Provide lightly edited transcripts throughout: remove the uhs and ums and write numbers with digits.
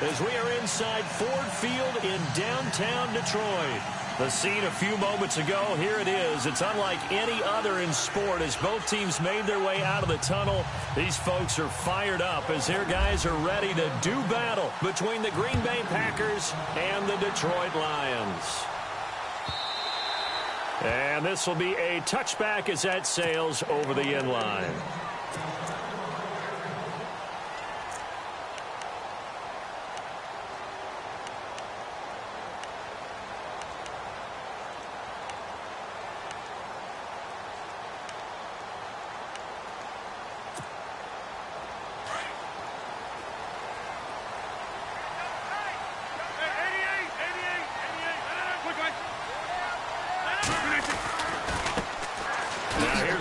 as we are inside Ford Field in downtown Detroit. The scene a few moments ago, here it is. It's unlike any other in sport as both teams made their way out of the tunnel. These folks are fired up as their guys are ready to do battle between the Green Bay Packers and the Detroit Lions. And this will be a touchback as that sails over the end line.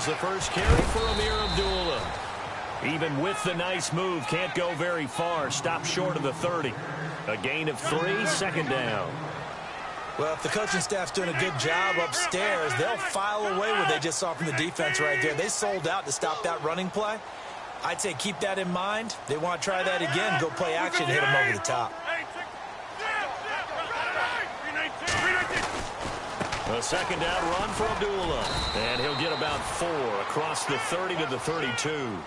The first carry for Amir Abdullah. Even with the nice move, can't go very far. Stop short of the 30. A gain of 3, second down. Well, if the coaching staff's doing a good job upstairs, they'll file away what they just saw from the defense right there. They sold out to stop that running play. I'd say keep that in mind. They want to try that again, go play action, hit them over the top. A second down run for Abdullah. And he'll get about 4 across the 30 to the 32.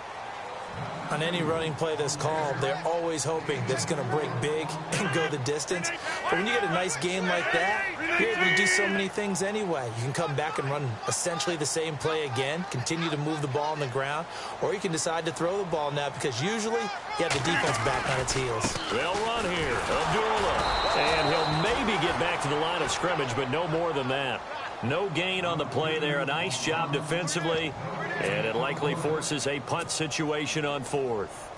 On any running play that's called, they're always hoping that it's going to break big and go the distance. But when you get a nice game like that, you're able to do so many things anyway. You can come back and run essentially the same play again, continue to move the ball on the ground, or you can decide to throw the ball now because usually you have the defense back on its heels. They'll run here. Abdullah. And he'll maybe get back to the line of scrimmage, but no more than that. No gain on the play there. A nice job defensively, and it likely forces a punt situation on 4th.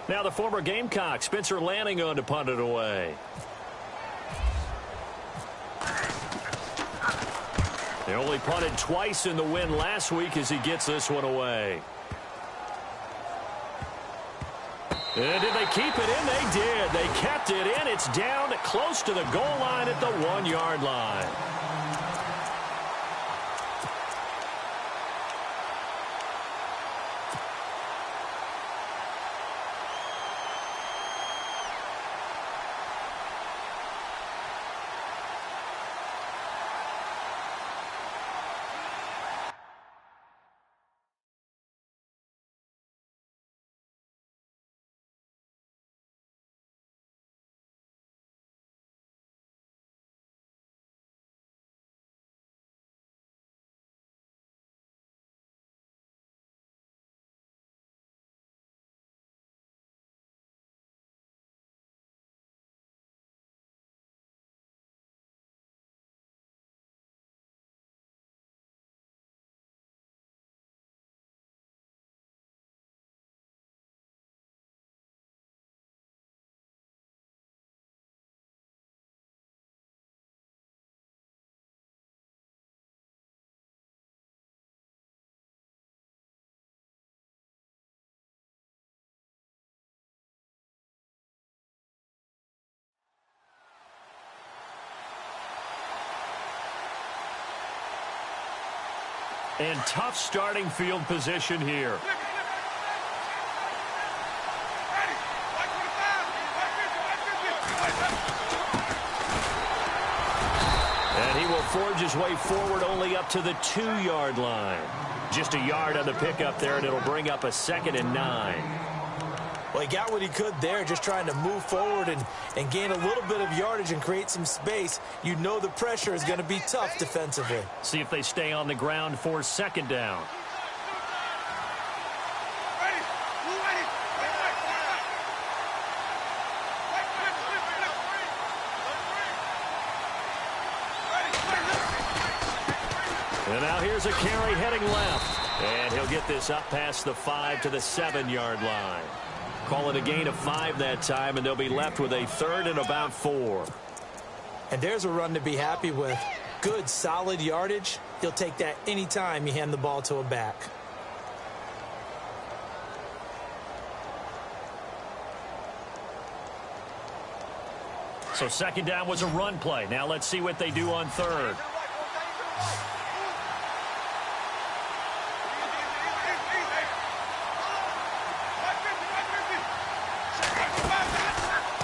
Now the former Gamecock, Spencer Lanning, on to punt it away. They only punted twice in the win last week as he gets this one away. And did they keep it in? They did. They kept it in. It's down close to the goal line at the 1-yard line. And tough starting field position here. And he will forge his way forward only up to the 2-yard line. Just a yard on the pickup there, and it'll bring up a 2nd and 9. Well, he got what he could there, just trying to move forward and gain a little bit of yardage and create some space. You know the pressure is going to be tough defensively. See if they stay on the ground for 2nd down. And now here's a carry heading left. And he'll get this up past the 5 to the 7-yard line. Call it a gain of 5 that time, and they'll be left with a 3rd and about 4. And there's a run to be happy with. Good, solid yardage. He'll take that anytime you hand the ball to a back. So 2nd down was a run play. Now let's see what they do on 3rd.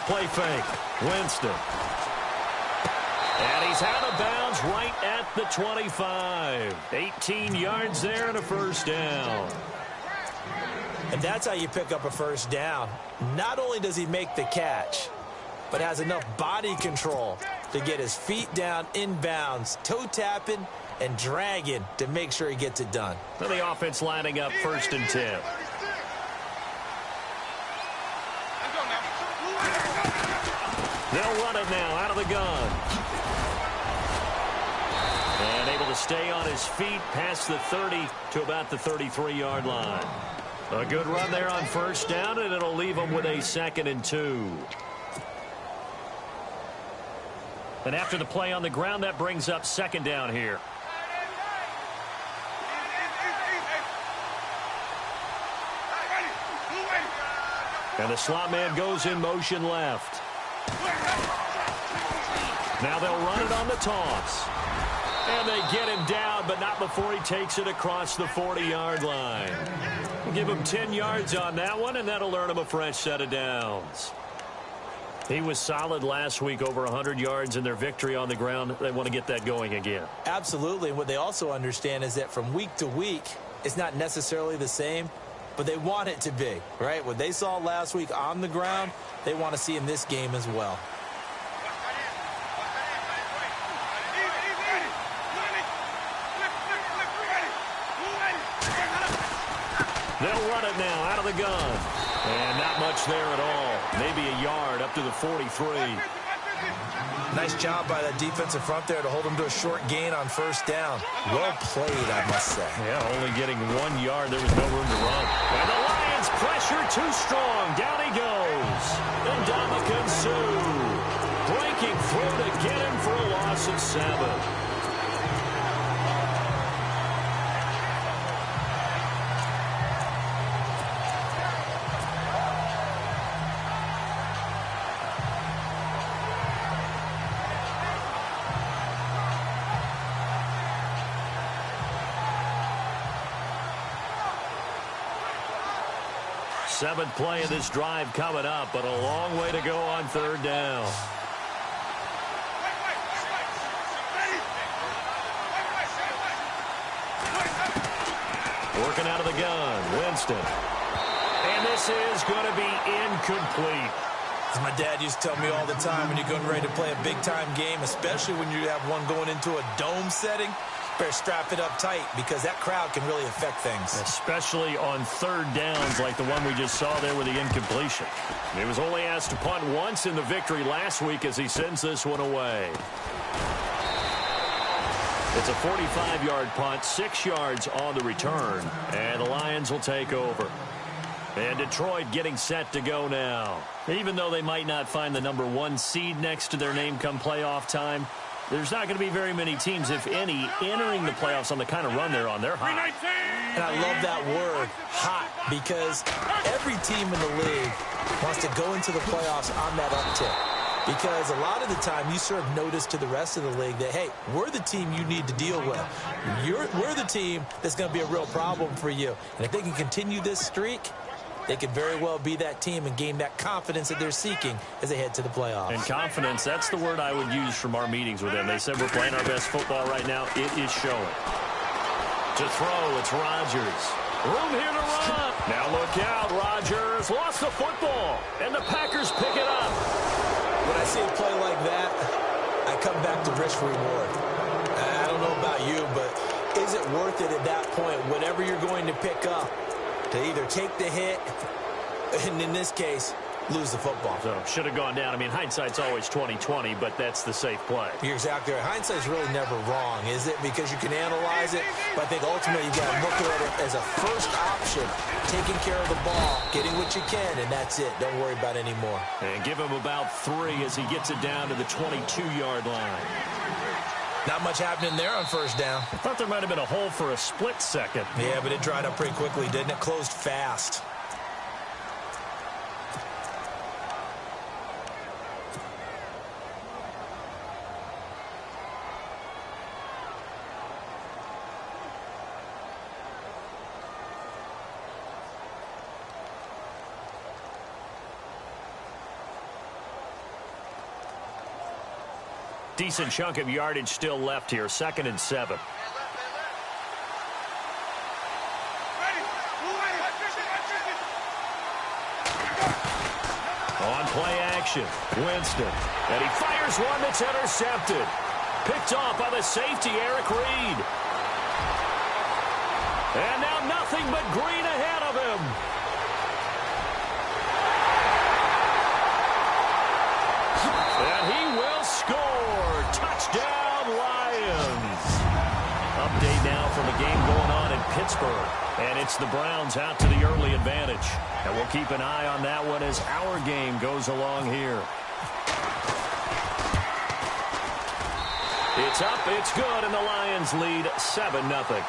Play fake. Winston. And he's out of bounds right at the 25. 18 yards there and a first down. And that's how you pick up a first down. Not only does he make the catch, but has enough body control to get his feet down inbounds, toe tapping and dragging to make sure he gets it done. So the offense lining up 1st and 10. They'll run it now out of the gun. And able to stay on his feet past the 30 to about the 33-yard line. A good run there on first down, and it'll leave them with a 2nd and 2. And after the play on the ground, that brings up 2nd down here. And the slot man goes in motion left. Now they'll run it on the toss. And they get him down, but not before he takes it across the 40-yard line. We'll give him 10 yards on that one, and that'll earn him a fresh set of downs. He was solid last week, over 100 yards in their victory on the ground. They want to get that going again. Absolutely. And what they also understand is that from week to week, it's not necessarily the same, but they want it to be, right? What they saw last week on the ground, they want to see in this game as well. They'll run it now out of the gun. And not much there at all. Maybe a yard up to the 43. Nice job by that defensive front there to hold him to a short gain on first down. Well played, I must say. Yeah, only getting 1 yard. There was no room to run. And the Lions pressure too strong. Down he goes. And Ndamukong Suh breaking through to get him for a loss of 7. Seventh play of this drive coming up, but a long way to go on 3rd down. Working out of the gun, Winston. And this is going to be incomplete. As my dad used to tell me all the time, when you're getting ready to play a big-time game, especially when you have one going into a dome setting, better strap it up tight because that crowd can really affect things. Especially on 3rd downs like the one we just saw there with the incompletion. He was only asked to punt once in the victory last week as he sends this one away. It's a 45-yard punt, 6 yards on the return, and the Lions will take over. And Detroit getting set to go now. Even though they might not find the number 1 seed next to their name come playoff time, there's not going to be very many teams, if any, entering the playoffs on the kind of run they're on. They're hot. And I love that word, hot, because every team in the league wants to go into the playoffs on that uptick. Because a lot of the time you serve notice to the rest of the league that, hey, we're the team you need to deal with. We're the team that's going to be a real problem for you. And if they can continue this streak, they could very well be that team and gain that confidence that they're seeking as they head to the playoffs. And confidence, that's the word I would use from our meetings with them. They said we're playing our best football right now. It is showing. To throw, it's Rodgers. Room here to run. Now look out, Rodgers lost the football, and the Packers pick it up. When I see a play like that, I come back to risk reward. I don't know about you, but is it worth it at that point, whatever you're going to pick up, to either take the hit, and in this case, lose the football? So should have gone down. I mean, hindsight's always 20/20, but that's the safe play. You're exactly right. Hindsight's really never wrong, is it? Because you can analyze it, but I think ultimately you got to look at it as a first option, taking care of the ball, getting what you can, and that's it. Don't worry about any more. And give him about 3 as he gets it down to the 22-yard line. Not much happening there on first down. I thought there might have been a hole for a split second. Yeah, but it dried up pretty quickly, didn't it? Closed fast. Decent chunk of yardage still left here. 2nd and 7. On play action, Winston. And he fires one that's intercepted. Picked off by the safety, Eric Reed. And now nothing but green ahead of him. And he will score. Touchdown, Lions. Update now from a game going on in Pittsburgh. And it's the Browns out to the early advantage. And we'll keep an eye on that one as our game goes along here. It's up, it's good, and the Lions lead 7-0.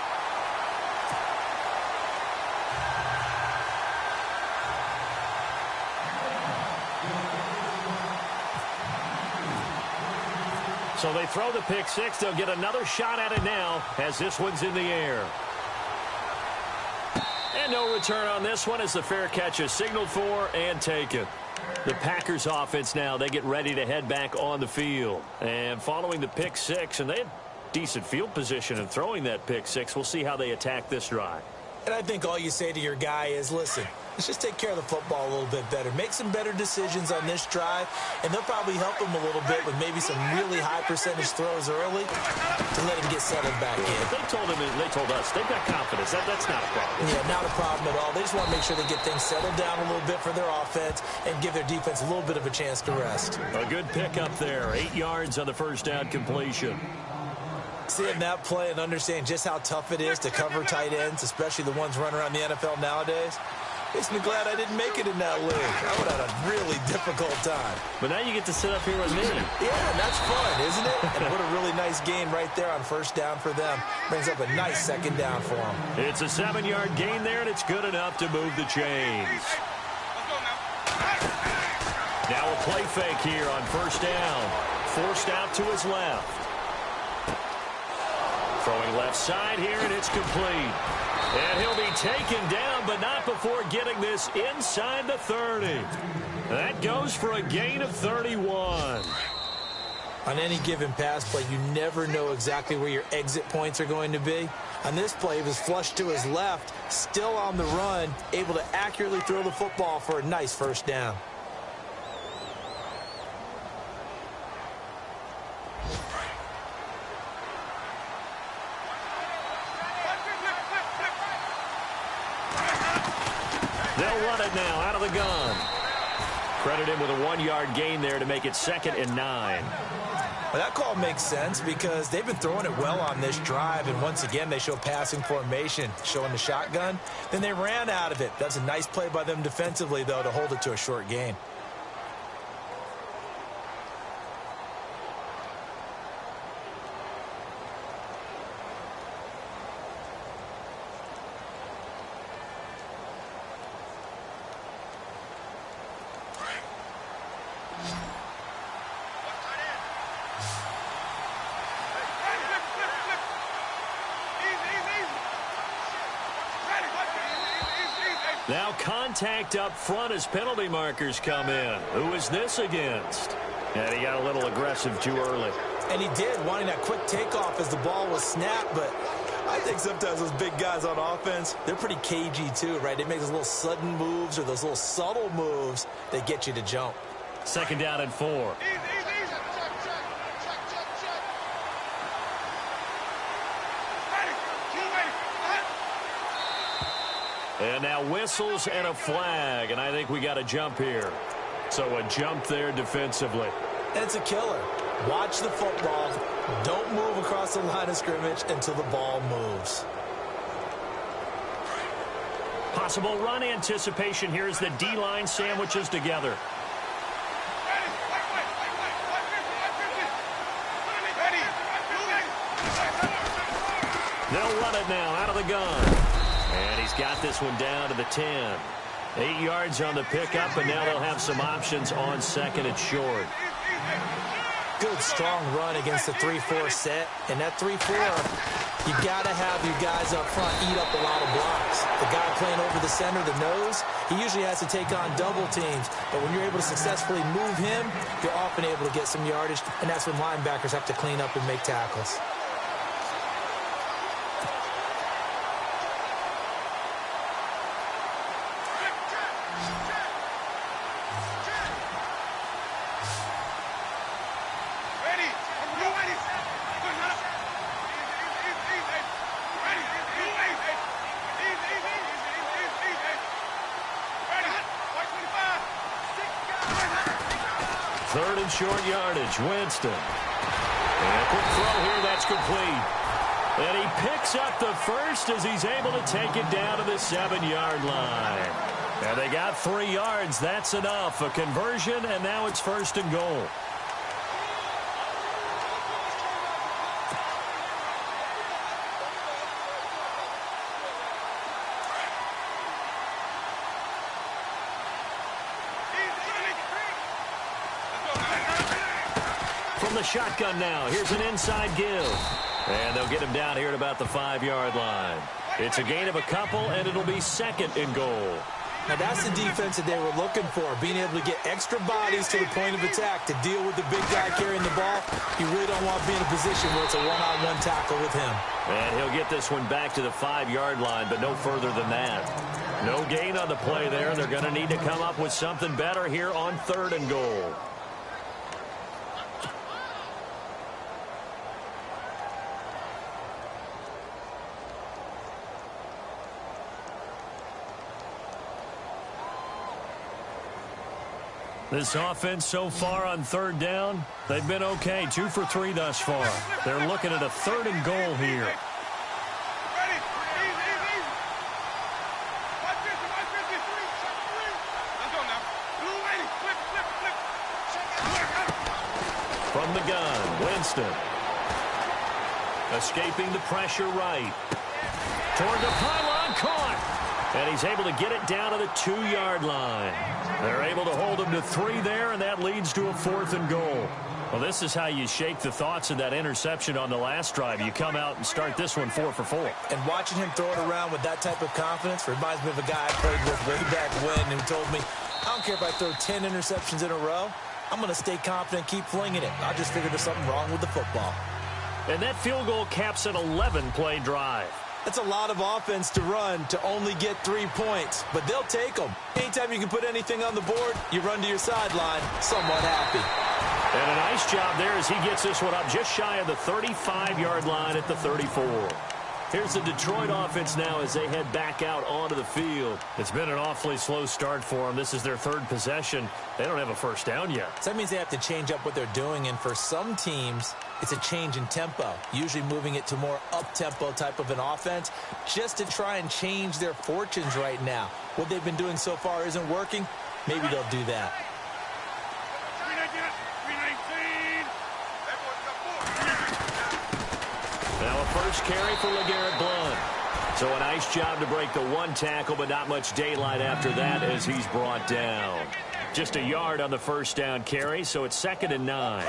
So they throw the pick six. They'll get another shot at it now as this one's in the air. And no return on this one as the fair catch is signaled for and taken. The Packers offense now, they get ready to head back on the field. And following the pick six, and they had decent field position in throwing that pick six. We'll see how they attack this drive. And I think all you say to your guy is, listen, let's just take care of the football a little bit better. Make some better decisions on this drive, and they'll probably help him a little bit with maybe some really high percentage throws early to let him get settled back in. They told us they've got confidence. That's not a problem. Yeah, not a problem at all. They just want to make sure they get things settled down a little bit for their offense and give their defense a little bit of a chance to rest. A good pickup there. 8 yards on the first down completion. Seeing that play and understanding just how tough it is to cover tight ends, especially the ones running around the NFL nowadays, makes me glad I didn't make it in that league. I would have had a really difficult time. But now you get to sit up here with me. Yeah, that's fun, isn't it? And what a really nice gain right there on first down for them. Brings up a nice second down for them. It's a 7-yard gain there, and it's good enough to move the chains. Now a play fake here on first down. Forced out to his left. Throwing left side here, and it's complete. And he'll be taken down, but not before getting this inside the 30. That goes for a gain of 31. On any given pass play, you never know exactly where your exit points are going to be. On this play, he was flushed to his left, still on the run, able to accurately throw the football for a nice first down. They'll run it now out of the gun. Credit him with a 1-yard gain there to make it 2nd and 9. Well, that call makes sense because they've been throwing it well on this drive, and once again they show passing formation, showing the shotgun. Then they ran out of it. That's a nice play by them defensively, though, to hold it to a short gain. Now contact up front as penalty markers come in. Who is this against? And he got a little aggressive too early. And he did, wanting that quick takeoff as the ball was snapped, but I think sometimes those big guys on offense, they're pretty cagey too, right? They make those little sudden moves or those little subtle moves that get you to jump. 2nd down and 4. And now whistles and a flag, and I think we got a jump here. So a jump there defensively. And it's a killer. Watch the football. Don't move across the line of scrimmage until the ball moves. Possible run anticipation here as the D-line sandwiches together. They'll run it now out of the gun. And he's got this one down to the 10. 8 yards on the pickup, and now they'll have some options on 2nd and short. good, strong run against the 3-4 set. And that 3-4, you got to have your guys up front eat up a lot of blocks. The guy playing over the center, the nose, he usually has to take on double teams. But when you're able to successfully move him, you're often able to get some yardage. And that's when linebackers have to clean up and make tackles. Third and short yardage, Winston. And a quick throw here, that's complete. And he picks up the first as he's able to take it down to the 7-yard line. And they got 3 yards. That's enough. A conversion, and now it's first and goal. From the shotgun now, here's an inside give. And they'll get him down here at about the 5-yard line. It's a gain of a couple, and it'll be second and goal. Now, that's the defense that they were looking for, being able to get extra bodies to the point of attack to deal with the big guy carrying the ball. You really don't want to be in a position where it's a one-on-one tackle with him. And he'll get this one back to the 5-yard line, but no further than that. No gain on the play there. They're going to need to come up with something better here on third and goal. This offense so far on third down, they've been okay. 2 for 3 thus far. They're looking at a third and goal here. From the gun, Winston. Escaping the pressure right. Toward the pylon, caught. And he's able to get it down to the 2-yard line. They're able to hold him to 3 there, and that leads to a 4th and goal. Well, this is how you shake the thoughts of that interception on the last drive. You come out and start this one 4 for 4. And watching him throw it around with that type of confidence reminds me of a guy I played with way back when who told me, I don't care if I throw 10 interceptions in a row. I'm going to stay confident, keep flinging it. I just figured there's something wrong with the football. And that field goal caps an 11-play drive. That's a lot of offense to run to only get 3 points, but they'll take them. Anytime you can put anything on the board, you run to your sideline somewhat happy. And a nice job there as he gets this one up just shy of the 35-yard line at the 34. Here's the Detroit offense now as they head back out onto the field. It's been an awfully slow start for them. This is their 3rd possession. They don't have a first down yet. So that means they have to change up what they're doing, and for some teams, it's a change in tempo, usually moving it to more up-tempo type of an offense just to try and change their fortunes right now. What they've been doing so far isn't working. Maybe they'll do that. Now a first carry for LeGarrette Blount. So a nice job to break the 1 tackle, but not much daylight after that as he's brought down. Just a yard on the first down carry, so it's 2nd and 9.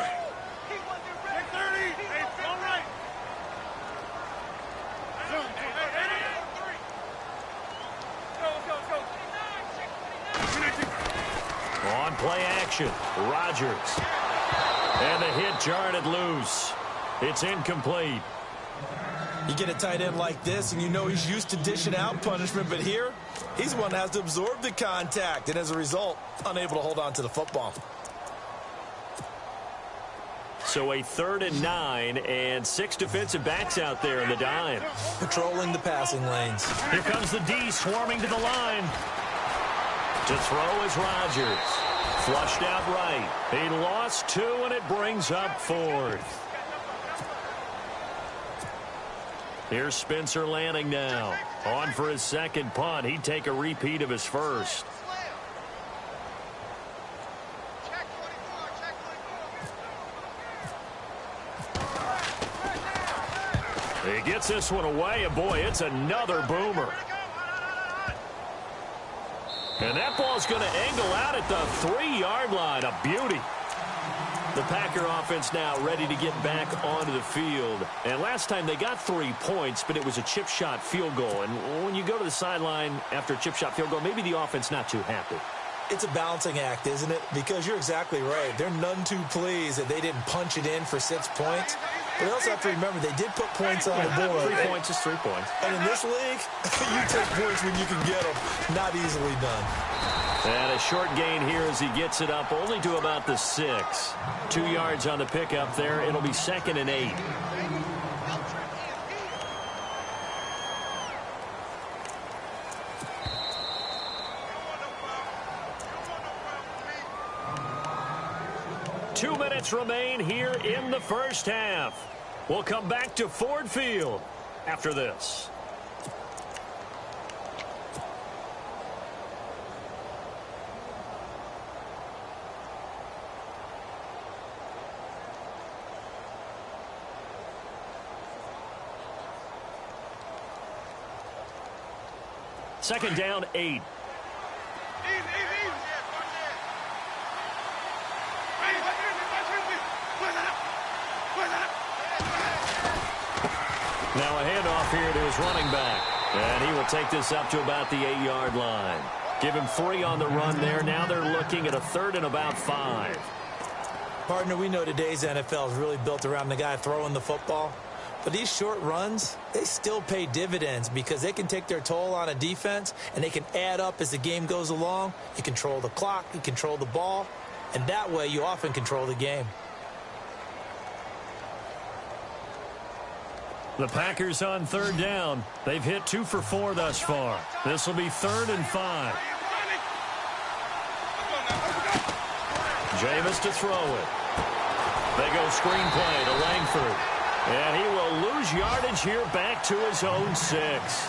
On play action, Rodgers. And the hit jarred it loose. It's incomplete. You get a tight end like this, and you know he's used to dishing out punishment, but here, he's the one that has to absorb the contact, and as a result, unable to hold on to the football. So a 3rd and 9, and 6 defensive backs out there in the dime. Patrolling the passing lanes. Here comes the D swarming to the line. To throw is Rodgers. Flushed out right. He lost 2, and it brings up 4th. Here's Spencer Lanning now. On for his 2nd punt. He'd take a repeat of his first. He gets this one away, and boy, it's another boomer. And that ball's going to angle out at the 3-yard line. A beauty. The Packer offense now ready to get back onto the field. And last time they got 3 points, but it was a chip shot field goal. And when you go to the sideline after a chip shot field goal, maybe the offense not too happy. It's a balancing act, isn't it? Because you're exactly right. They're none too pleased that they didn't punch it in for 6 points. But they also have to remember they did put points on the board. 3 points is 3 points. And in this league, you take points when you can get them. Not easily done. And a short gain here as he gets it up only to about the 6. 2 yards on the pickup there. It'll be 2nd and 8. Two minutes remain here in the first half. We'll come back to Ford Field after this. Second down, 8. Now a handoff here to his running back. And he will take this up to about the 8-yard line. Give him 3 on the run there. Now they're looking at a 3rd and about 5. Partner, we know today's NFL is really built around the guy throwing the football. But these short runs, they still pay dividends because they can take their toll on a defense and they can add up as the game goes along. You control the clock, you control the ball, and that way you often control the game. The Packers on 3rd down. They've hit 2 for 4 thus far. This will be 3rd and 5. Jameis to throw it. They go screenplay to Langford. And he will lose yardage here back to his own 6.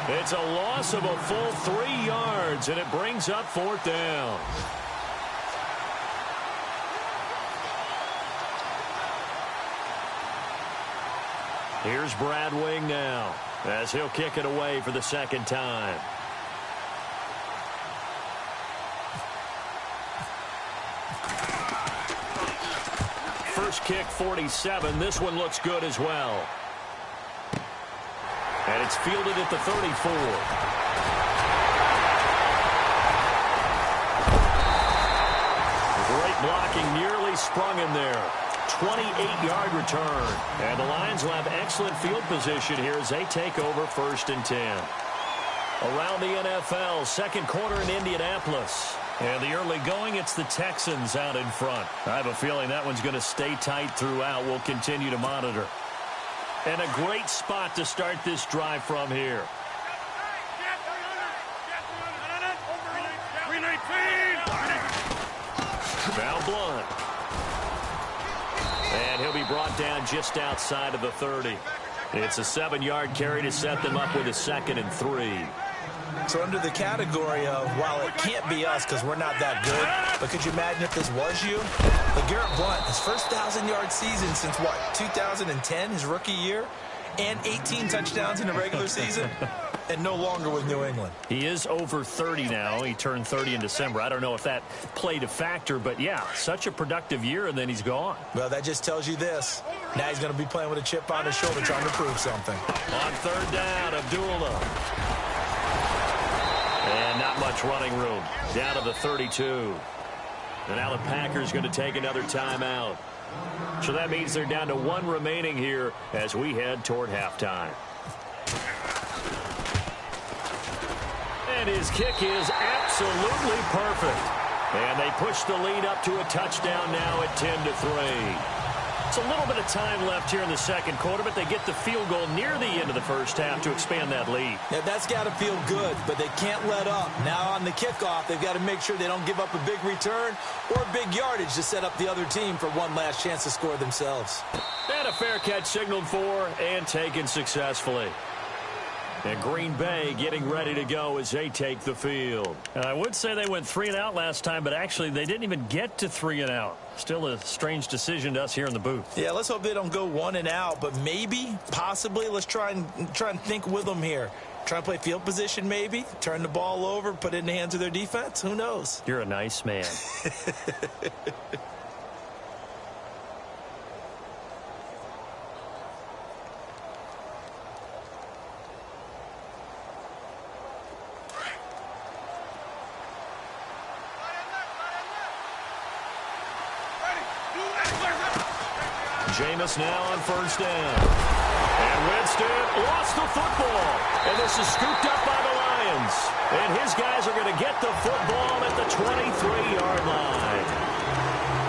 It's a loss of a full 3 yards, and it brings up 4th down. Here's Brad Wing now, as he'll kick it away for the 2nd time. First kick, 47. This one looks good as well. And it's fielded at the 34. Great blocking, nearly sprung him there. 28-yard return. And the Lions will have excellent field position here as they take over 1st and 10. Around the NFL, 2nd quarter in Indianapolis. And the early going, it's the Texans out in front. I have a feeling that one's going to stay tight throughout. We'll continue to monitor. And a great spot to start this drive from here. Now Blunt. And he'll be brought down just outside of the 30. It's a 7-yard carry to set them up with a 2nd and 3. So under the category of, while it can't be us because we're not that good, but could you imagine if this was you? LeGarrette Blount, his first 1,000-yard season since, what, 2010, his rookie year, and 18 touchdowns in the regular season, and no longer with New England. He is over 30 now. He turned 30 in December. I don't know if that played a factor, but, yeah, such a productive year, and then he's gone. Well, that just tells you this. Now he's going to be playing with a chip on his shoulder trying to prove something. On 3rd down, Abdullah. And not much running room. Down to the 32. And now the Packers going to take another timeout. So that means they're down to 1 remaining here as we head toward halftime. And his kick is absolutely perfect. And they push the lead up to a touchdown now at 10-3. It's a little bit of time left here in the 2nd quarter, but they get the field goal near the end of the first half to expand that lead. Yeah, that's got to feel good, but they can't let up. Now on the kickoff, they've got to make sure they don't give up a big return or big yardage to set up the other team for one last chance to score themselves. And a fair catch signaled for and taken successfully. And Green Bay getting ready to go as they take the field. And I would say they went 3 and out last time, but actually they didn't even get to 3 and out. Still a strange decision to us here in the booth. Yeah, let's hope they don't go 1 and out, but maybe, possibly, let's try and think with them here. Try and play field position maybe, turn the ball over, put it in the hands of their defense. Who knows? You're a nice man. Jameis now on first down. And Winston lost the football. And this is scooped up by the Lions. And his guys are going to get the football at the 23-yard line.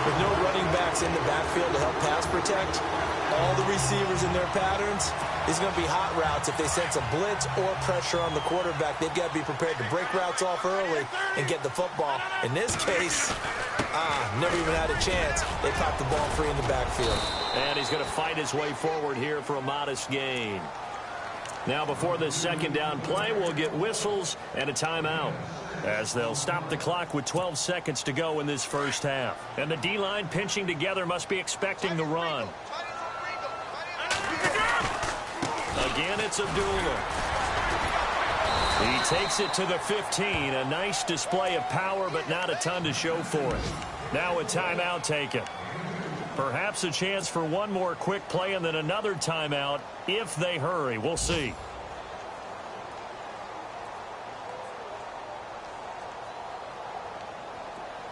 With no running backs in the backfield to help pass protect, all the receivers in their patterns, it's going to be hot routes. If they sense a blitz or pressure on the quarterback, they've got to be prepared to break routes off early and get the football. In this case, never even had a chance. They popped the ball free in the backfield. And he's going to fight his way forward here for a modest gain. Now, before this second down play, we'll get whistles and a timeout, as they'll stop the clock with 12 seconds to go in this first half. And the D-line pinching together must be expecting the run. Again, it's Abdullah. He takes it to the 15. A nice display of power, but not a ton to show for it. Now a timeout taken. Perhaps a chance for one more quick play and then another timeout if they hurry. We'll see.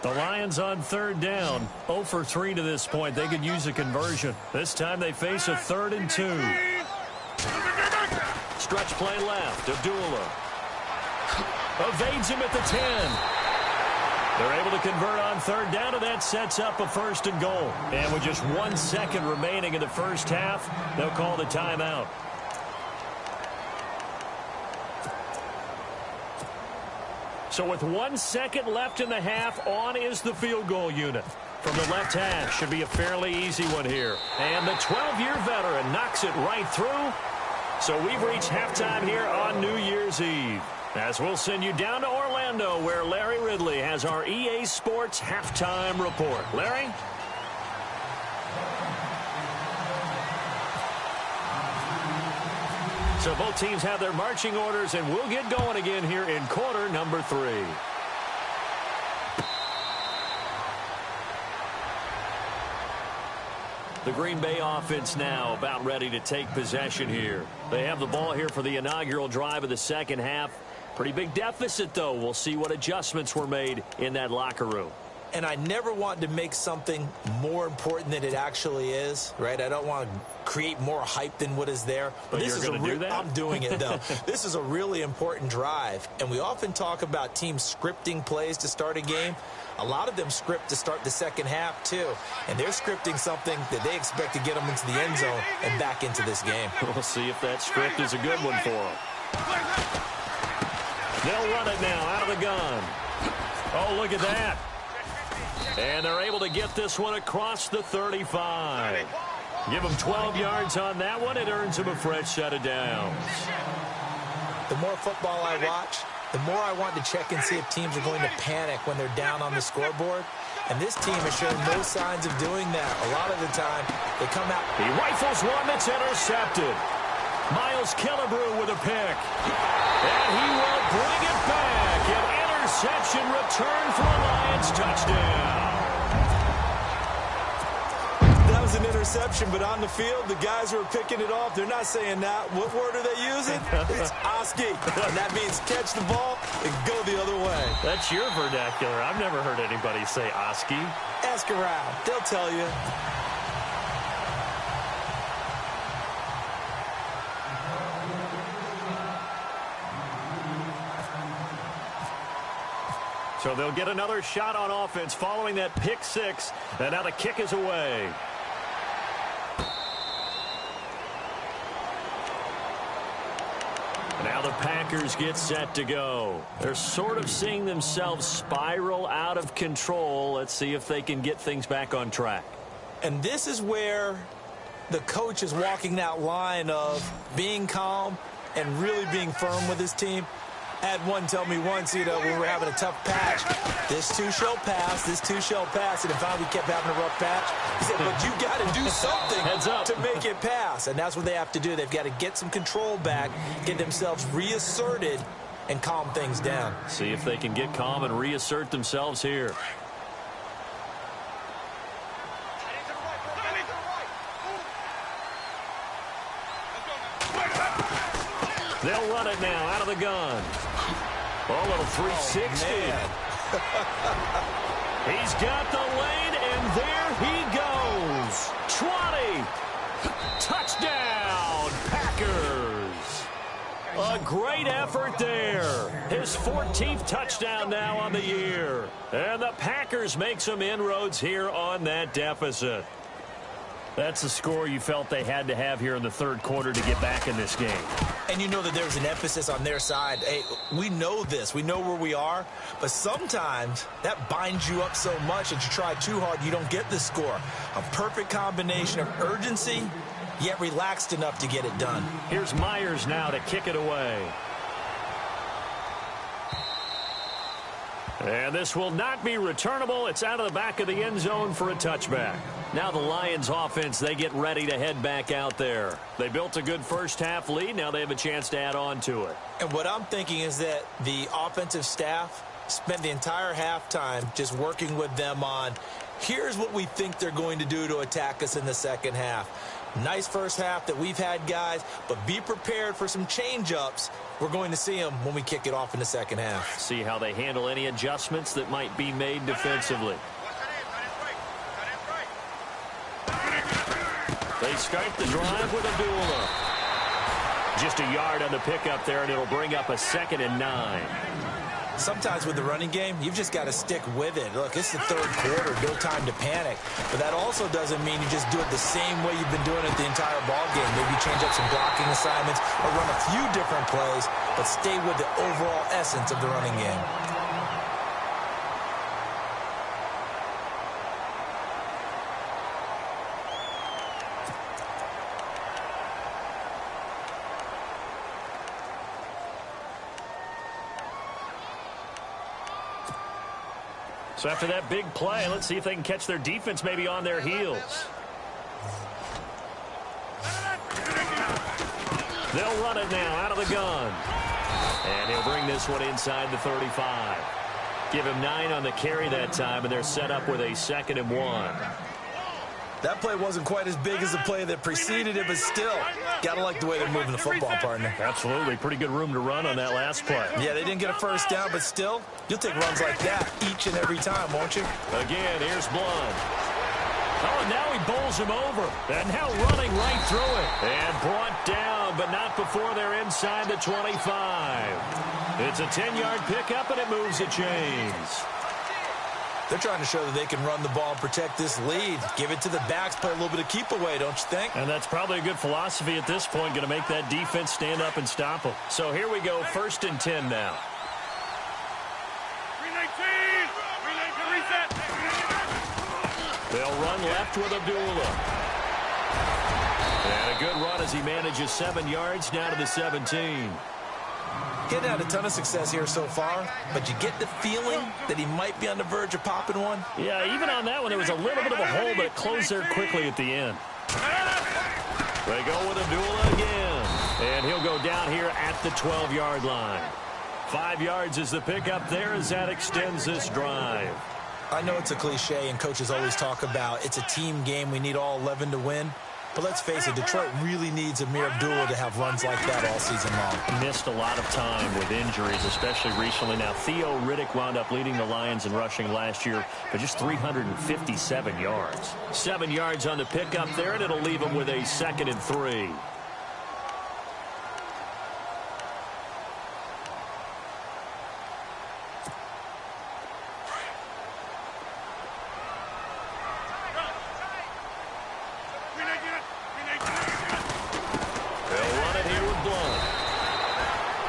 The Lions on third down. 0 for 3 to this point. They could use a conversion. This time they face a 3rd and 2. Stretch play left. Abdullah evades him at the 10. They're able to convert on third down, and that sets up a 1st and goal. And with just 1 second remaining in the first half, they'll call the timeout. So with 1 second left in the half, on is the field goal unit. From the left hash, should be a fairly easy one here. And the 12-year veteran knocks it right through. So we've reached halftime here on New Year's Eve. As we'll send you down to Orlando, where Larry Ridley has our EA Sports halftime report. Larry? So both teams have their marching orders, and we'll get going again here in quarter number 3. The Green Bay offense now about ready to take possession here. They have the ball here for the inaugural drive of the second half. Pretty big deficit, though. We'll see what adjustments were made in that locker room. And I never want to make something more important than it actually is, right? I don't want to create more hype than what is there. But this you're going to do that? I'm doing it, though. This is a really important drive. And we often talk about teams scripting plays to start a game. A lot of them script to start the second half, too. And they're scripting something that they expect to get them into the end zone and back into this game. We'll see if that script is a good one for them. They'll run it now out of the gun. Oh, look at that. And they're able to get this one across the 35. Give them 12 yards on that one. It earns them a fresh set of downs. The more football I watch, the more I want to check and see if teams are going to panic when they're down on the scoreboard. And this team has shown no signs of doing that. A lot of the time, they come out. He rifles one that's intercepted. Miles Killebrew with a pick. And he will bring it back. An interception return for a Lions touchdown. That was an interception, but on the field, the guys who are picking it off, they're not saying that. What word are they using? It's Oski. And that means catch the ball and go the other way. That's your vernacular. I've never heard anybody say Oski. Ask around. They'll tell you. So they'll get another shot on offense following that pick six. And now the kick is away. Now the Packers get set to go. They're sort of seeing themselves spiral out of control. Let's see if they can get things back on track. And this is where the coach is walking that line of being calm and really being firm with his team. I had one tell me once, when we were having a tough patch, this too shall pass, this too shall pass. And if we kept having a rough patch, he said, but you got to do something to make it pass. And that's what they have to do. They've got to get some control back, get themselves reasserted, and calm things down. See if they can get calm and reassert themselves here. They'll run it now out of the gun. Oh, a little 360. Oh, He's got the lane, and there he goes. great effort there. His 14th touchdown now on the year. And the Packers make some inroads here on that deficit. That's the score you felt they had to have here in the third quarter to get back in this game. And you know that there's an emphasis on their side. Hey, we know this. We know where we are. But sometimes that binds you up so much that you try too hard, you don't get the score. A perfect combination of urgency, yet relaxed enough to get it done. Here's Myers now to kick it away. And this will not be returnable. It's out of the back of the end zone for a touchback. Now the Lions offense, they get ready to head back out there. They built a good first half lead. Now they have a chance to add on to it. And what I'm thinking is that the offensive staff spent the entire halftime just working with them on, here's what we think they're going to do to attack us in the second half. Nice first half that we've had, guys, but be prepared for some change-ups. We're going to see them when we kick it off in the second half. See how they handle any adjustments that might be made defensively. They start the drive with Abdullah. Just a yard on the pickup there, and it'll bring up a 2nd and 9. Sometimes with the running game, you've just got to stick with it. Look, it's the third quarter, no time to panic. But that also doesn't mean you just do it the same way you've been doing it the entire ball game. Maybe change up some blocking assignments or run a few different plays, but stay with the overall essence of the running game. So after that big play, let's see if they can catch their defense maybe on their heels. They'll run it now out of the gun. And he'll bring this one inside the 35. Give him 9 on the carry that time, and they're set up with a 2nd and 1. That play wasn't quite as big as the play that preceded it, but still, got to like the way they're moving the football, partner. Absolutely. Pretty good room to run on that last play. Yeah, they didn't get a first down, but still, you'll take runs like that each and every time, won't you? Again, here's Blunt. Oh, now he bowls him over. And now running right through it. And brought down, but not before they're inside the 25. It's a 10-yard pickup, and it moves the chains. They're trying to show that they can run the ball and protect this lead. Give it to the backs, play a little bit of keep away, don't you think? And that's probably a good philosophy at this point, going to make that defense stand up and stop them. So here we go, 1st and 10 now. 319! Reset! They'll run left with Abdullah. And a good run as he manages 7 yards down to the 17. Getting had a ton of success here so far, but you get the feeling that he might be on the verge of popping one. Yeah, even on that one, there was a little bit of a hole, but it closed there quickly at the end. They go with Abdullah again, and he'll go down here at the 12-yard line. 5 yards is the pickup there as that extends this drive. I know it's a cliche, and coaches always talk about it's a team game. We need all 11 to win. But let's face it, Detroit really needs Amir Abdullah to have runs like that all season long. Missed a lot of time with injuries, especially recently. Now, Theo Riddick wound up leading the Lions in rushing last year for just 357 yards. 7 yards on the pickup there, and it'll leave him with a 2nd and 3.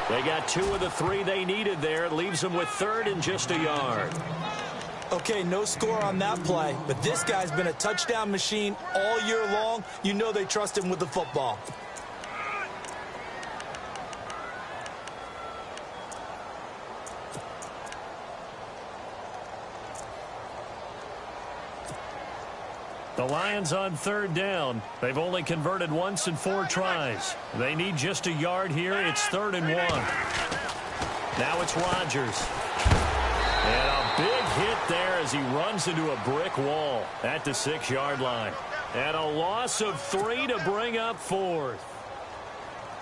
They got 2 of the 3 they needed there. It leaves them with 3rd and just a yard. Okay, no score on that play, but this guy's been a touchdown machine all year long. You know they trust him with the football. The Lions on 3rd down. They've only converted once in 4 tries. They need just a yard here. It's 3rd and 1. Now it's Rodgers. And a big hit there as he runs into a brick wall at the 6-yard line. And a loss of 3 to bring up 4th.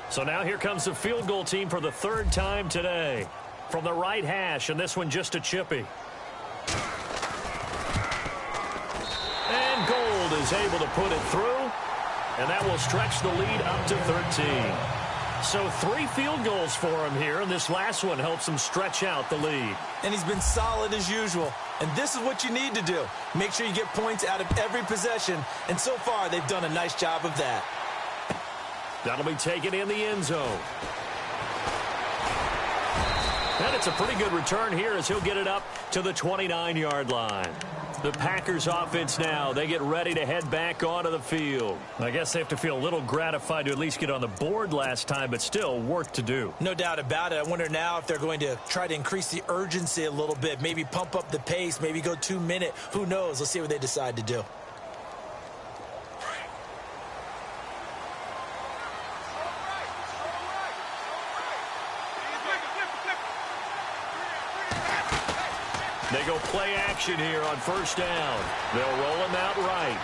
So now here comes the field goal team for the 3rd time today. From the right hash, and this one just a chippy. And Gold is able to put it through, and that will stretch the lead up to 13. So 3 field goals for him here, and this last one helps him stretch out the lead. And he's been solid as usual. And this is what you need to do. Make sure you get points out of every possession. And so far, they've done a nice job of that. That'll be taken in the end zone. And it's a pretty good return here as he'll get it up to the 29-yard line. The Packers offense now, they get ready to head back onto the field. I guess they have to feel a little gratified to at least get on the board last time, but still work to do. No doubt about it. I wonder now if they're going to try to increase the urgency a little bit, maybe pump up the pace, maybe go 2-minute. Who knows? Let's see what they decide to do. They go play action here on first down. They'll roll him out right.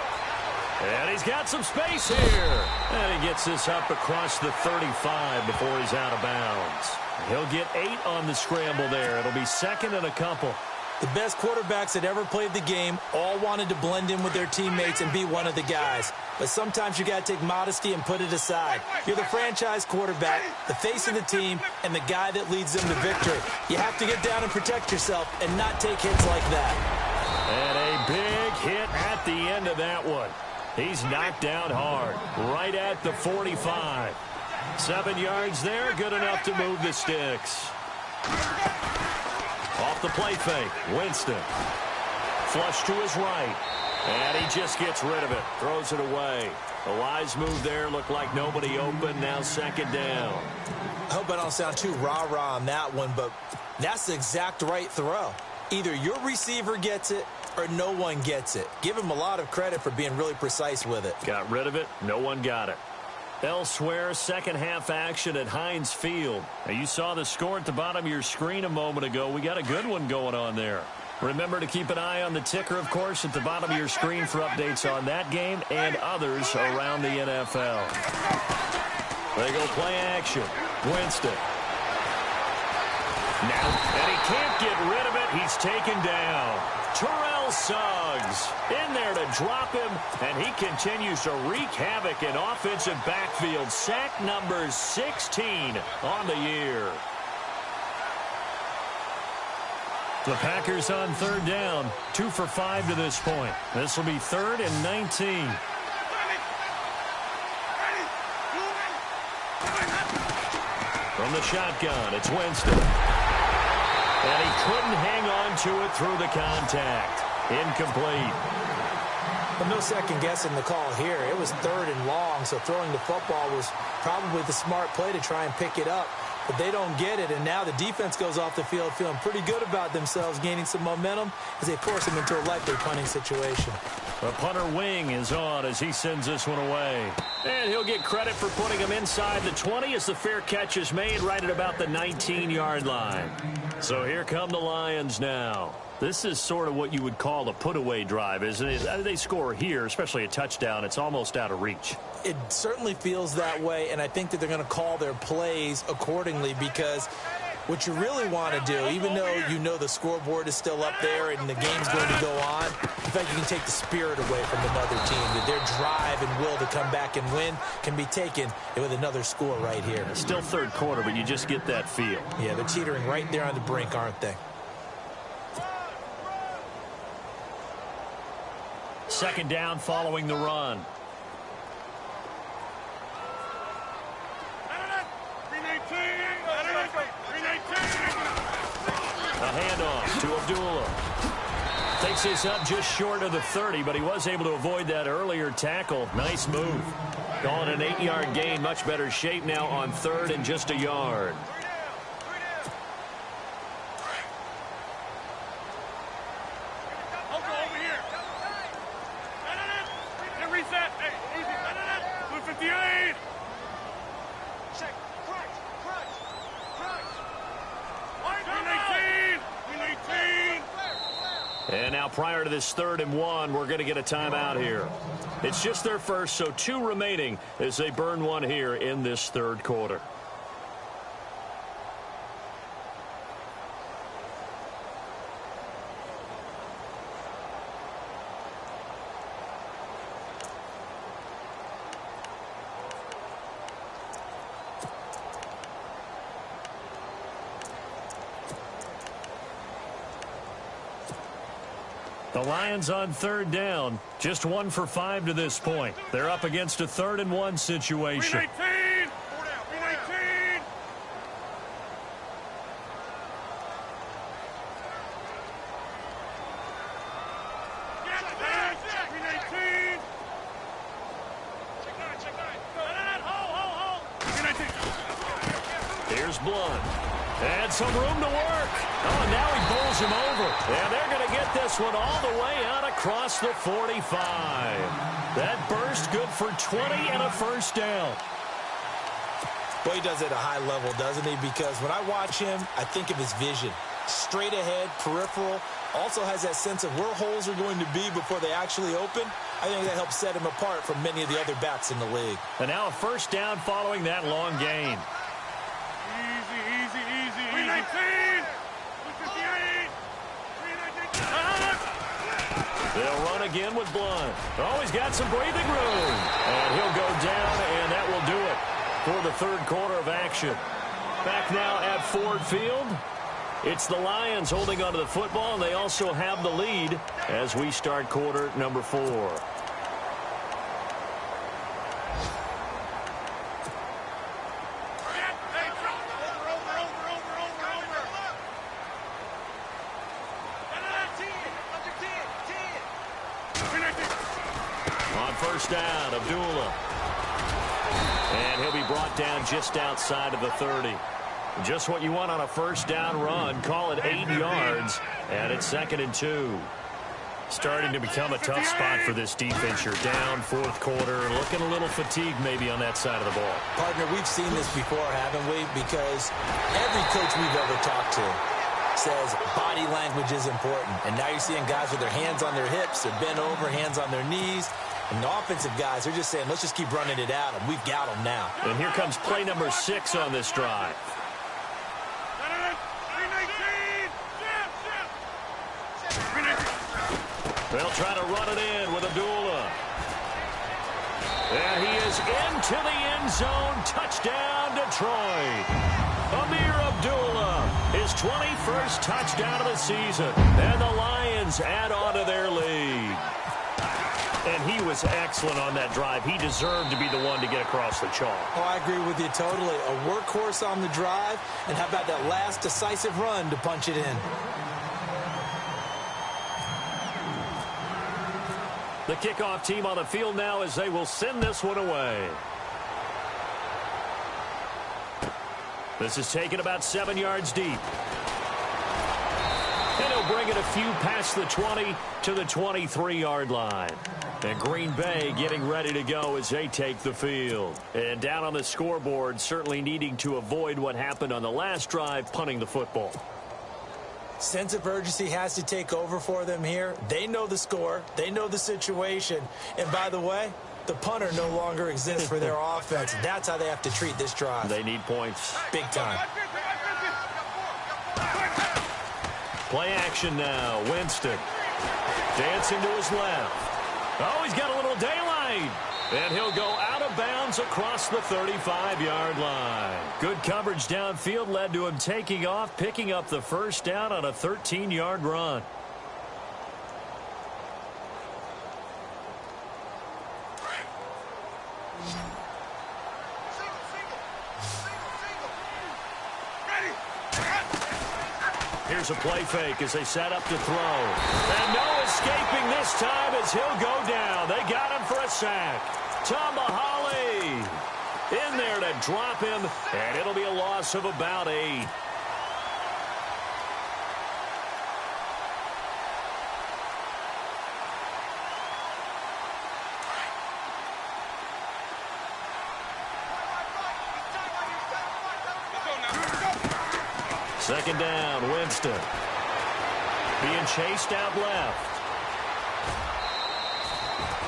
And he's got some space here. And he gets this up across the 35 before he's out of bounds. He'll get 8 on the scramble there. It'll be second and a couple. The best quarterbacks that ever played the game all wanted to blend in with their teammates and be one of the guys. But sometimes you got to take modesty and put it aside. You're the franchise quarterback, the face of the team, and the guy that leads them to victory. You have to get down and protect yourself and not take hits like that. And a big hit at the end of that one. He's knocked down hard, right at the 45. 7 yards there, good enough to move the sticks. Off the play fake, Winston. Flush to his right. And he just gets rid of it, throws it away. A wise move there, looked like nobody open, now second down. I hope I don't sound too rah-rah on that one, but that's the exact right throw. Either your receiver gets it or no one gets it. Give him a lot of credit for being really precise with it. Got rid of it, no one got it. Elsewhere, second half action at Heinz Field. Now, you saw the score at the bottom of your screen a moment ago. We got a good one going on there. Remember to keep an eye on the ticker, of course, at the bottom of your screen for updates on that game and others around the NFL. They go play action. Winston. Now, and he can't get rid of it. He's taken down. Terrell Suggs in there to drop him, and he continues to wreak havoc in offensive backfield. Sack number 16 on the year. The Packers on third down, 2 for 5 to this point. This will be 3rd and 19. From the shotgun, it's Winston. And he couldn't hang on to it through the contact. Incomplete. But no second guessing the call here. It was 3rd and long, so throwing the football was probably the smart play to try and pick it up. But they don't get it, and now the defense goes off the field feeling pretty good about themselves, gaining some momentum as they force them into a likely punting situation. The punter wing is on as he sends this one away. And he'll get credit for putting him inside the 20 as the fair catch is made right at about the 19-yard line. So here come the Lions now. This is sort of what you would call a put-away drive, isn't it? They score here, especially a touchdown. It's almost out of reach. It certainly feels that way, and I think that they're going to call their plays accordingly because what you really want to do, even though you know the scoreboard is still up there and the game's going to go on, in fact, you can take the spirit away from another team. That their drive and will to come back and win can be taken with another score right here. It's still third quarter, but you just get that feel. Yeah, they're teetering right there on the brink, aren't they? Second down following the run. A handoff to Abdullah. Takes this up just short of the 30, but he was able to avoid that earlier tackle. Nice move. Calling an 8-yard gain. Much better shape now on 3rd and just a yard. And now prior to this 3rd and 1, we're going to get a timeout here. It's just their first, so 2 remaining as they burn one here in this 3rd quarter. The Lions on third down. Just 1 for 5 to this point. They're up against a 3rd and 1 situation. 319! 319! Here's Blunt. And some room to work. Oh, and now he bowls him over. And they're going to get this one all the way out across the 45. That burst good for 20 and a first down. Well, he does it at a high level, doesn't he? Because when I watch him, I think of his vision. Straight ahead, peripheral. Also has that sense of where holes are going to be before they actually open. I think that helps set him apart from many of the other backs in the league. And now a first down following that long gain. Easy. 319! 358! 319! They'll run again with Blunt. Oh, he's got some breathing room. And he'll go down, and that will do it for the third quarter of action. Back now at Ford Field. It's the Lions holding onto the football, and they also have the lead as we start quarter number 4. On first down, Abdullah. And he'll be brought down just outside of the 30. Just what you want on a first down run. Call it 8 yards, and it's 2nd and 2. Starting to become a tough spot for this defense. You're down fourth quarter, looking a little fatigued maybe on that side of the ball. Partner, we've seen this before, haven't we? Because every coach we've ever talked to says body language is important. And now you're seeing guys with their hands on their hips, they're bent over, hands on their knees. And the offensive guys, they're just saying, let's just keep running it out, and we've got them now. And here comes play number 6 on this drive. They'll try to run it in with Abdullah. And he is into the end zone. Touchdown, Detroit. Amir Abdullah, his 21st touchdown of the season. And the Lions add on to their lead. And he was excellent on that drive. He deserved to be the one to get across the chalk. Oh, I agree with you totally. A workhorse on the drive. And how about that last decisive run to punch it in? The kickoff team on the field now as they will send this one away. This is taken about 7 yards deep. And he'll bring it a few past the 20 to the 23-yard line. And Green Bay getting ready to go as they take the field. And down on the scoreboard, certainly needing to avoid what happened on the last drive, punting the football. Sense of urgency has to take over for them here. They know the score. They know the situation. And by the way, the punter no longer exists for their offense. That's how they have to treat this drive. They need points. Big time. Play action now. Winston dancing to his left. Oh, he's got a little daylight. And he'll go out of bounds across the 35-yard line. Good coverage downfield led to him taking off, picking up the first down on a 13-yard run. Here's a play fake as they set up to throw. And no escaping this time as he'll go down. They got him for a sack. Tomahali in there to drop him, and it'll be a loss of about 8. Second down, Winston. Being chased out left.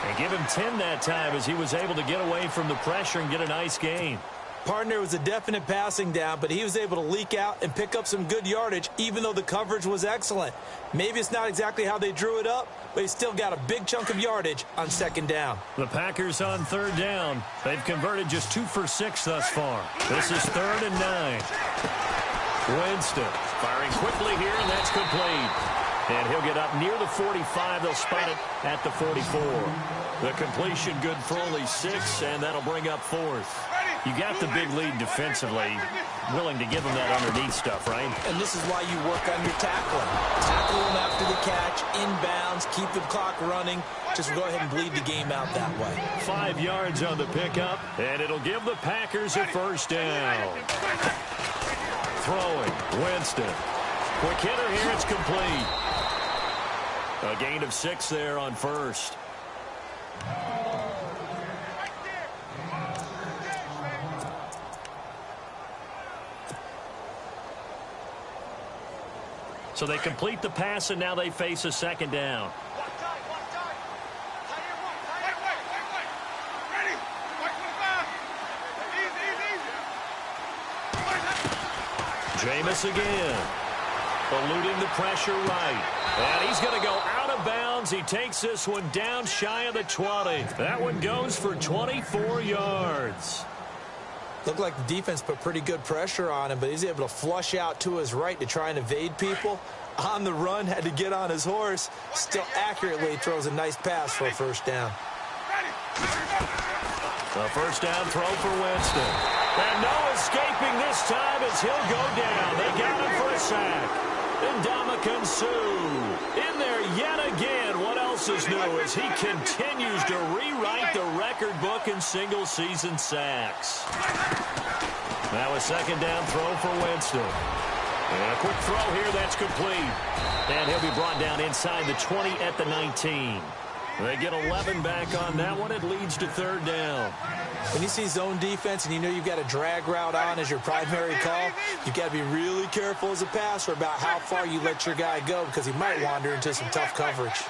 And give him 10 that time as he was able to get away from the pressure and get a nice gain. Partner, was a definite passing down, but he was able to leak out and pick up some good yardage, even though the coverage was excellent. Maybe it's not exactly how they drew it up, but he still got a big chunk of yardage on second down. The Packers on third down. They've converted just 2 for 6 thus far. This is 3rd and 9. Winston firing quickly here, and that's complete. And he'll get up near the 45. They'll spot it at the 44. The completion good for only 6, and that'll bring up 4th. You got the big lead defensively, willing to give them that underneath stuff, right? And this is why you work on your tackling. Tackle them after the catch, inbounds, keep the clock running. Just go ahead and bleed the game out that way. 5 yards on the pickup, and it'll give the Packers a first down. Throwing, Winston. Quick hitter here, it's complete. A gain of 6 there on first. So they complete the pass, and now they face a second down. Jameis again. Eluding the pressure right. And he's going to go out of bounds. He takes this one down shy of the 20. That one goes for 24 yards. Looked like the defense put pretty good pressure on him, but he's able to flush out to his right to try and evade people. On the run, had to get on his horse. Still accurately throws a nice pass for a first down. A first down throw for Winston. And no escaping this time as he'll go down. They got him for a sack. And Ndamukong Suh in there yet again. What else is new as he continues to rewrite the record book in single-season sacks. Now a second down throw for Winston. And a quick throw here that's complete. And he'll be brought down inside the 20 at the 19. They get 11 back on that one. It leads to third down. When you see zone defense and you know you've got a drag route on as your primary call, you've got to be really careful as a passer about how far you let your guy go because he might wander into some tough coverage.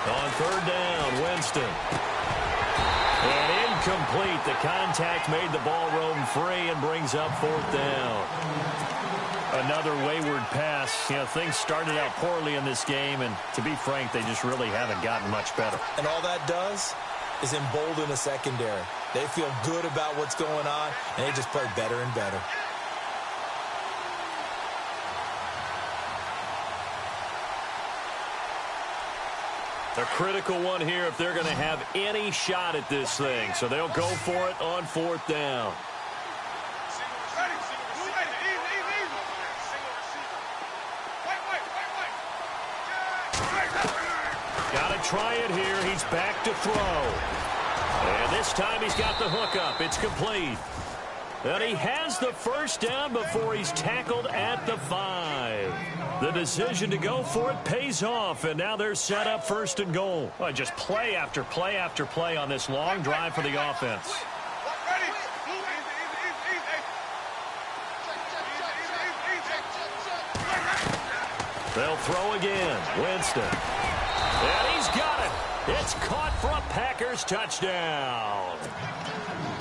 On third down, Winston. And incomplete. The contact made the ball roam free and brings up fourth down. Another wayward pass. You know, things started out poorly in this game, and to be frank, they just really haven't gotten much better. And all that does is embolden a secondary. They feel good about what's going on, and they just play better and better. A critical one here if they're going to have any shot at this thing. So they'll go for it on fourth down. Got to try it here. He's back to throw. And this time he's got the hook up. It's complete. And he has the first down before he's tackled at the 5. The decision to go for it pays off, and now they're set up first and goal. Well, just play after play after play on this long drive for the offense. They'll throw again. Winston. And he's got it. It's caught for a Packers touchdown.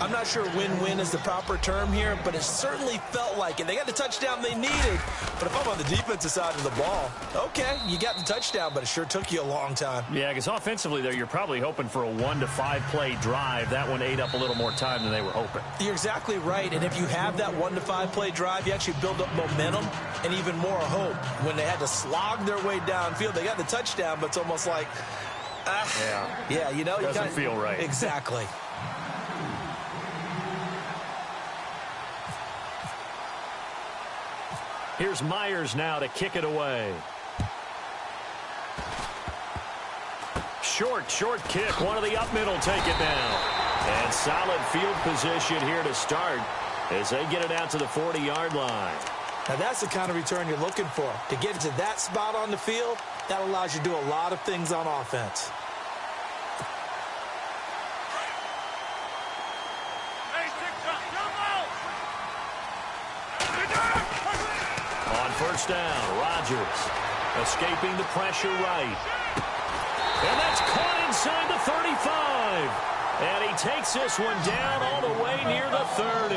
I'm not sure win-win is the proper term here, but it certainly felt like it. They got the touchdown they needed. But if I'm on the defensive side of the ball, okay, you got the touchdown, but it sure took you a long time. Yeah, because offensively, there, you're probably hoping for a 1 to 5 play drive. That one ate up a little more time than they were hoping. You're exactly right. And if you have that 1 to 5 play drive, you actually build up momentum and even more hope. When they had to slog their way downfield, they got the touchdown, but it's almost like, yeah, you know, doesn't feel right. Exactly. Here's Myers now to kick it away. Short kick. One of the up middle take it down. And solid field position here to start as they get it out to the 40-yard line. Now that's the kind of return you're looking for. To get to that spot on the field, that allows you to do a lot of things on offense. First down, Rodgers escaping the pressure right. And that's caught inside the 35. And he takes this one down all the way near the 30.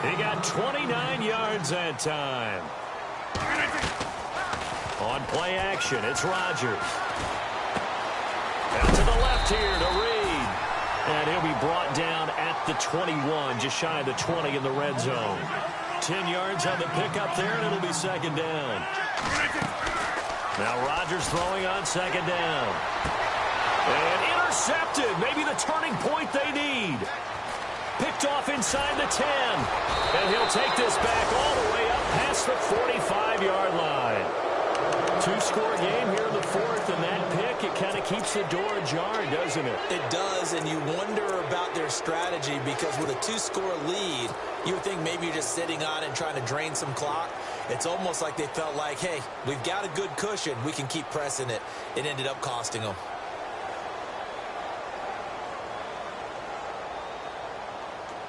He got 29 yards that time. On play action, it's Rodgers. Out to the left here to Reed. And he'll be brought down at the 21, just shy of the 20 in the red zone. 10 yards on the pickup there, and it'll be second down. Now Rodgers throwing on second down. And intercepted. Maybe the turning point they need. Picked off inside the 10. And he'll take this back all the way up past the 45-yard line. Two-score game here in the fourth, and that pick, it kind of keeps the door ajar, doesn't it? It does, and you wonder about their strategy because with a two-score lead, you would think maybe you're just sitting on it and trying to drain some clock. It's almost like they felt like, hey, we've got a good cushion. We can keep pressing it. It ended up costing them.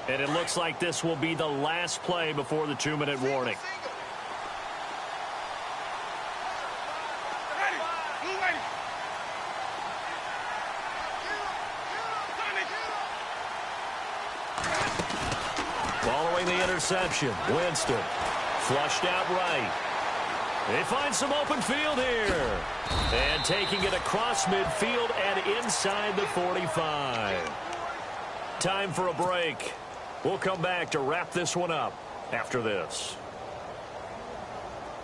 And it looks like this will be the last play before the 2-minute warning. Following the interception, Winston flushed out right. They find some open field here. And taking it across midfield and inside the 45. Time for a break. We'll come back to wrap this one up after this.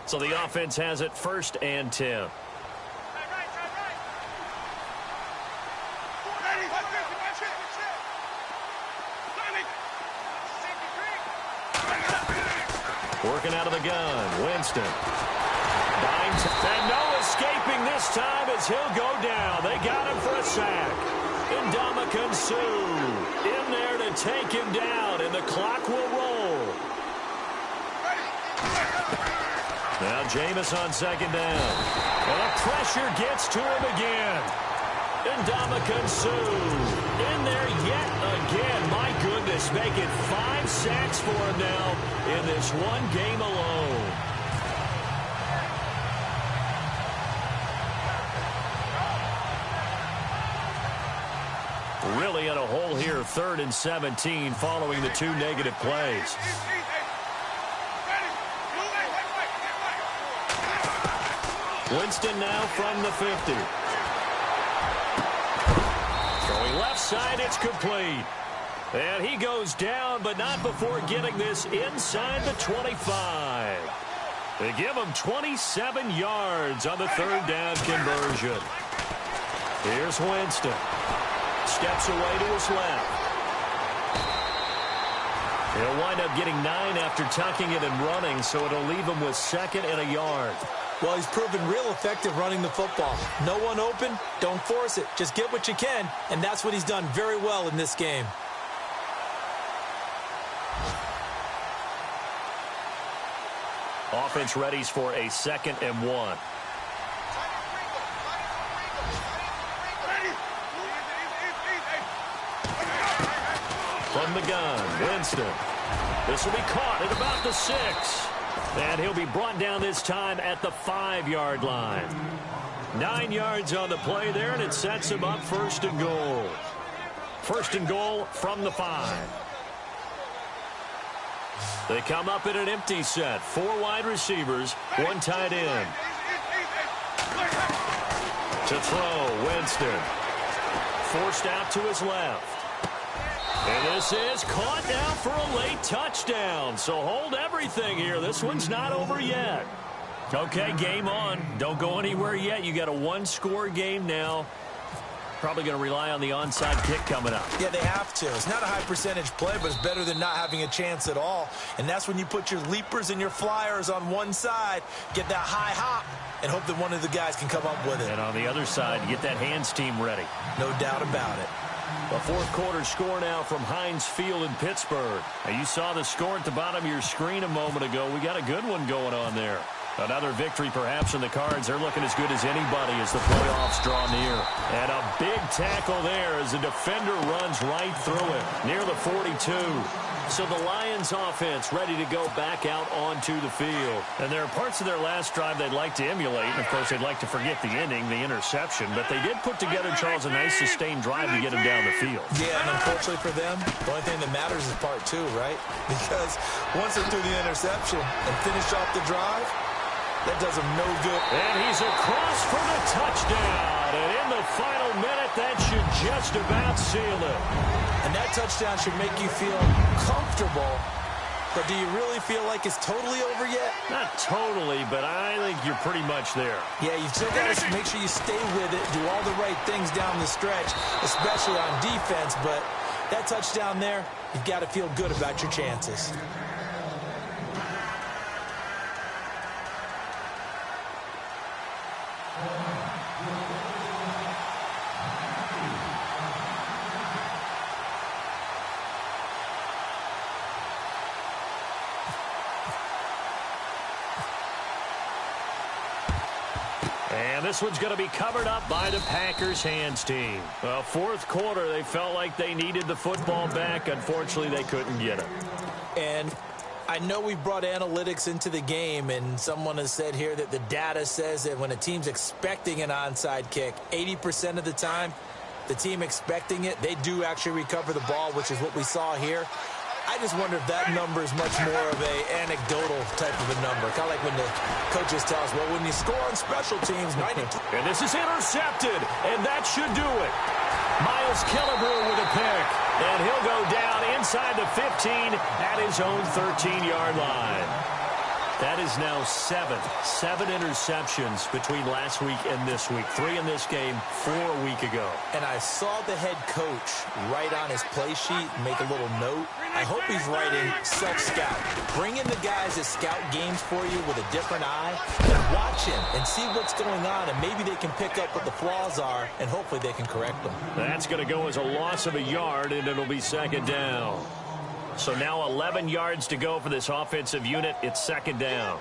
So the offense has it 1st and 10. Working out of the gun, Winston. And no escaping this time as he'll go down. They got him for a sack. Ndamukong Suh in there to take him down, and the clock will roll. Now Jameis on second down. And the pressure gets to him again. Ndamukong Suh in there yet again. My goodness, making 5 sacks for him now in this one game alone. Really in a hole here, 3rd and 17 following the 2 negative plays. Winston now from the 50. Throwing left side, it's complete. And he goes down, but not before getting this inside the 25. They give him 27 yards on the 3rd down conversion. Here's Winston. Steps away to his left. He'll wind up getting 9 after tucking it and running, so it'll leave him with 2nd and a yard. Well, he's proven real effective running the football. No one open, don't force it. Just get what you can, and that's what he's done very well in this game. Offense readies for a 2nd and 1. From the gun, Winston. This will be caught at about the 6. And he'll be brought down this time at the 5-yard line. 9 yards on the play there, and it sets him up 1st and goal. 1st and goal from the 5. They come up in an empty set. 4 wide receivers, 1 tight end. To throw, Winston. Forced out to his left. And this is caught now for a late touchdown. So hold everything here. This one's not over yet. Okay, game on. Don't go anywhere yet. You got a 1-score game now. Probably going to rely on the onside kick coming up. Yeah, they have to. It's not a high percentage play, but it's better than not having a chance at all. And that's when you put your leapers and your flyers on one side, get that high hop, and hope that one of the guys can come up with it. And on the other side, get that hands team ready. No doubt about it. A 4th quarter score now from Heinz Field in Pittsburgh. Now, you saw the score at the bottom of your screen a moment ago. We got a good one going on there. Another victory perhaps in the cards. They're looking as good as anybody as the playoffs draw near. And a big tackle there as the defender runs right through it near the 42. So the Lions offense ready to go back out onto the field. And there are parts of their last drive they'd like to emulate. And, of course, they'd like to forget the ending, the interception. But they did put together, Charles, a nice sustained drive to get him down the field. Yeah, and unfortunately for them, the only thing that matters is part 2, right? Because once they threw the interception and finished off the drive, That does him no good. And he's across for the touchdown. And in the final minute, that should just about seal it. And that touchdown should make you feel comfortable. But do you really feel like it's totally over yet? Not totally, but I think you're pretty much there. Yeah, you've still got to make sure you stay with it, do all the right things down the stretch, especially on defense. But that touchdown there, you've got to feel good about your chances. And this one's going to be covered up by the Packers hands team. Well, fourth quarter, they felt like they needed the football back. Unfortunately, they couldn't get it. And I know we brought analytics into the game, and someone has said here that the data says that when a team's expecting an onside kick, 80% of the time, the team expecting it, they do actually recover the ball, which is what we saw here. I just wonder if that number is much more of a anecdotal type of a number. Kind of like when the coaches tell us, well, when you score on special teams, 92. And this is intercepted, and that should do it. Miles Killebrew with a pick, and he'll go down inside the 15 at his own 13-yard line. That is now seven interceptions between last week and this week. 3 in this game, 4 a week ago. And I saw the head coach write on his play sheet, make a little note. I hope he's writing self-scout. Bring in the guys that scout games for you with a different eye, and watch him and see what's going on, and maybe they can pick up what the flaws are, and hopefully they can correct them. That's going to go as a loss of a yard, and it'll be second down. So now 11 yards to go for this offensive unit. It's second down.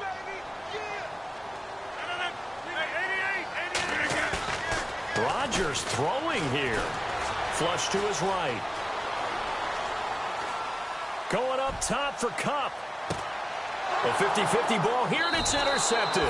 Rodgers throwing here. Flush to his right. Going up top for Kupp. A 50-50 ball here, and it's intercepted.